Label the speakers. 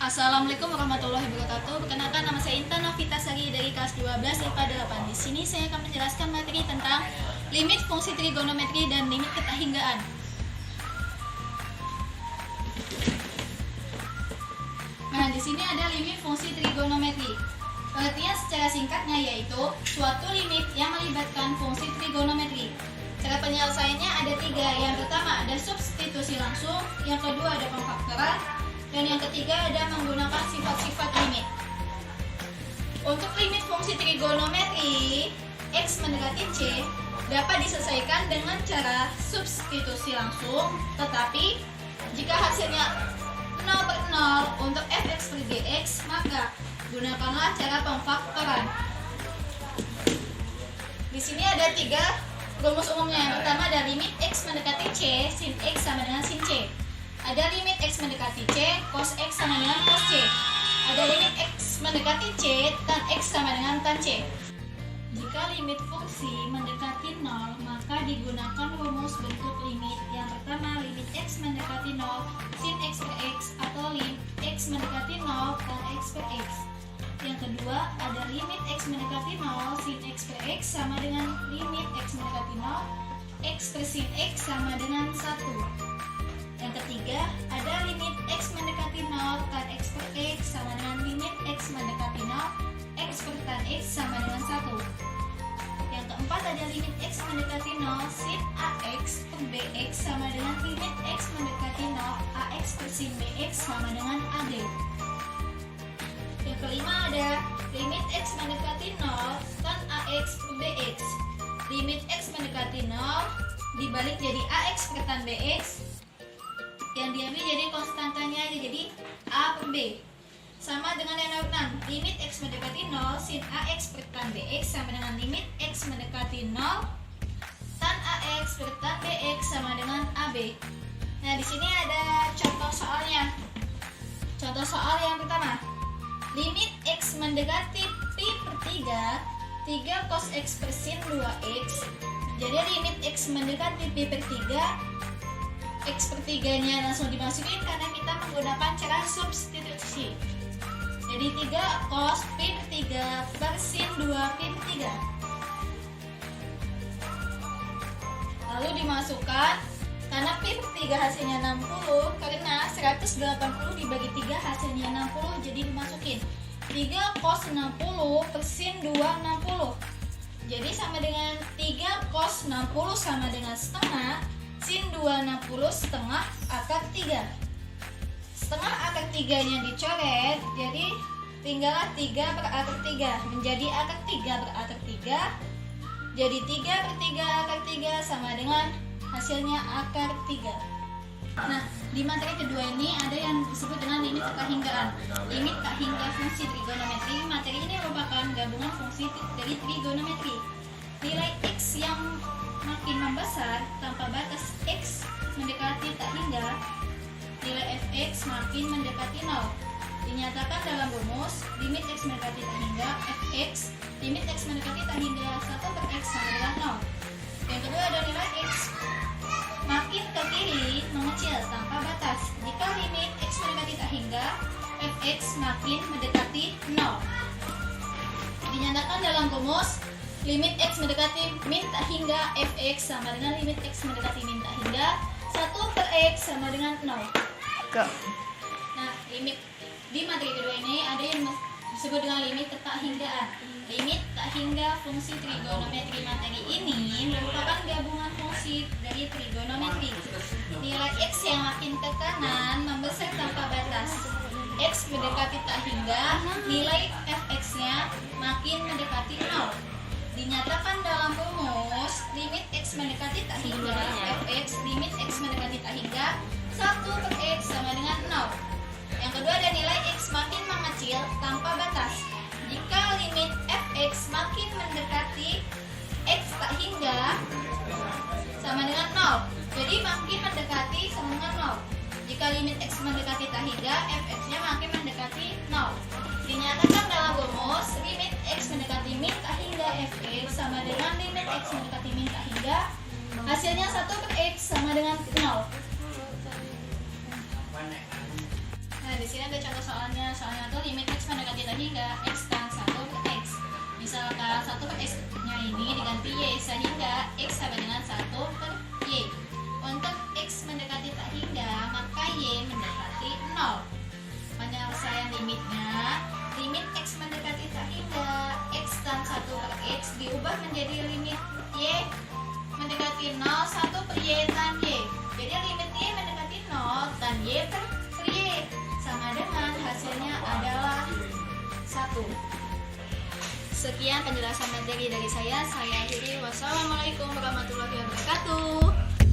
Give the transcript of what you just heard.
Speaker 1: Assalamualaikum warahmatullahi wabarakatuh. Perkenalkan, nama saya Intan Novita Sari dari kelas 12 IPA 8. Di sini saya akan menjelaskan materi tentang limit fungsi trigonometri dan limit ketahinggaan. Nah, di sini ada limit fungsi trigonometri. Pengertian secara singkatnya yaitu suatu limit yang melibatkan fungsi trigonometri. Cara penyelesaiannya ada 3. Yang pertama ada substitusi langsung, yang kedua ada pemfaktoran, dan yang ketiga ada menggunakan sifat-sifat limit. Untuk limit fungsi trigonometri X mendekati C dapat diselesaikan dengan cara substitusi langsung, tetapi jika hasilnya 0/0 untuk fx per dx, maka gunakanlah cara pemfaktoran. Di sini ada 3 rumus umumnya. Yang pertama ada limit X mendekati C, sin X sama dengan sin C. Ada limit X mendekati C, cos X sama dengan cos C. Ada limit X mendekati C, tan X sama dengan tan C. Jika limit fungsi mendekati 0, maka digunakan rumus bentuk limit. Yang pertama, limit X mendekati 0, sin X per X, atau limit X mendekati 0, tan X per X. Yang kedua, ada limit X mendekati 0, sin X per X sama dengan limit X mendekati 0, X per sin X sama dengan 1. Yang ketiga, ada limit X mendekati 0, tan X per X sama dengan limit X mendekati 0, X per tan X sama dengan 1. Yang keempat, ada limit X mendekati 0, sin AX per BX sama dengan limit X mendekati 0, AX per sin BX sama dengan AB. Yang kelima, ada limit X mendekati 0, tan AX per BX. Limit X mendekati 0 dibalik jadi AX per tan BX, yang diambil jadi konstantanya aja, jadi A per B. Sama dengan yang nomor 6, limit X mendekati 0, sin AX per tan BX sama dengan limit X mendekati 0, tan AX per tan BX sama dengan AB. Nah, di sini ada contoh soalnya. Contoh soal yang pertama, limit X mendekati pi per 3, 3 cos X per sin 2X. Jadi limit X mendekati pi per 3, X per 3 nya langsung dimasukin karena kita menggunakan cara substitusi. Jadi 3 cos pi per 3 per sin 2 pi per 3. Lalu dimasukkan, karena pi per 3 hasilnya 60, karena 180 dibagi 3 hasilnya 60, jadi dimasukin 3 cos 60 per sin 2 60. Jadi sama dengan 3 cos 60 sama dengan setengah, sin 260 setengah akar 3. Setengah akar 3 nya dicoret, jadi tinggallah 3 per akar 3, menjadi akar 3 per akar 3. Jadi 3 per 3 akar 3 sama dengan hasilnya akar 3. Nah, di materi kedua ini ada yang disebut dengan limit ketahinggaan. Limit tak hingga fungsi trigonometri. Materi ini merupakan gabungan fungsi dari trigonometri. Nilai X yang makin membesar tanpa batas X mendekati tak hingga, nilai fx makin mendekati 0. Dinyatakan dalam rumus limit X mendekati tak hingga fx, limit X mendekati tak hingga 1 per X sama dengan 0. Yang kedua ada nilai X makin ke kiri mengecil tanpa batas. Jika limit X mendekati tak hingga, fx makin mendekati 0. Dinyatakan dalam rumus limit X mendekati min tak hingga fx sama dengan limit X mendekati min tak hingga 1 per X sama dengan 0. Nah, limit di materi kedua ini ada yang disebut dengan limit ketahingaan. Limit tak hingga fungsi trigonometri. Materi ini merupakan gabungan fungsi dari trigonometri. Nilai X yang makin ke kanan membesar tanpa batas. X mendekati tak hingga, nilai fx-nya makin mendekati 0. Dinyatakan dalam rumus limit X mendekati tak hingga fx, limit X mendekati tak hingga 1 per X sama dengan 0. Yang kedua ada nilai X makin mengecil tanpa batas. Jika limit fx makin mendekati X tak hingga sama dengan 0, jadi makin mendekati sama dengan 0. Jika limit X mendekati tak hingga, fx-nya makin mendekati 0. Dinyatakan dalam rumus limit X mendekati min tak hingga fx sama dengan limit X mendekati min tak hingga, hasilnya 1 per X sama dengan 0. Nah, di sini ada contoh soalnya. Soalnya tuh limit x mendekati hingga x tan 1 per x. Misalkan 1 per x-nya ini diganti y sehingga x sama dengan 1 per y. Untuk x mendekati tak hingga, maka y mendekati 0. Penyelesaian limitnya, limit x mendekati tak hingga x tan 1 per x diubah menjadi limit y mendekati 0 1 per y tan y. Jadi limit y mendekati 0 tan y per y sama dengan hasilnya adalah 1. Sekian penjelasan materi dari saya akhiri. Wassalamualaikum warahmatullahi wabarakatuh.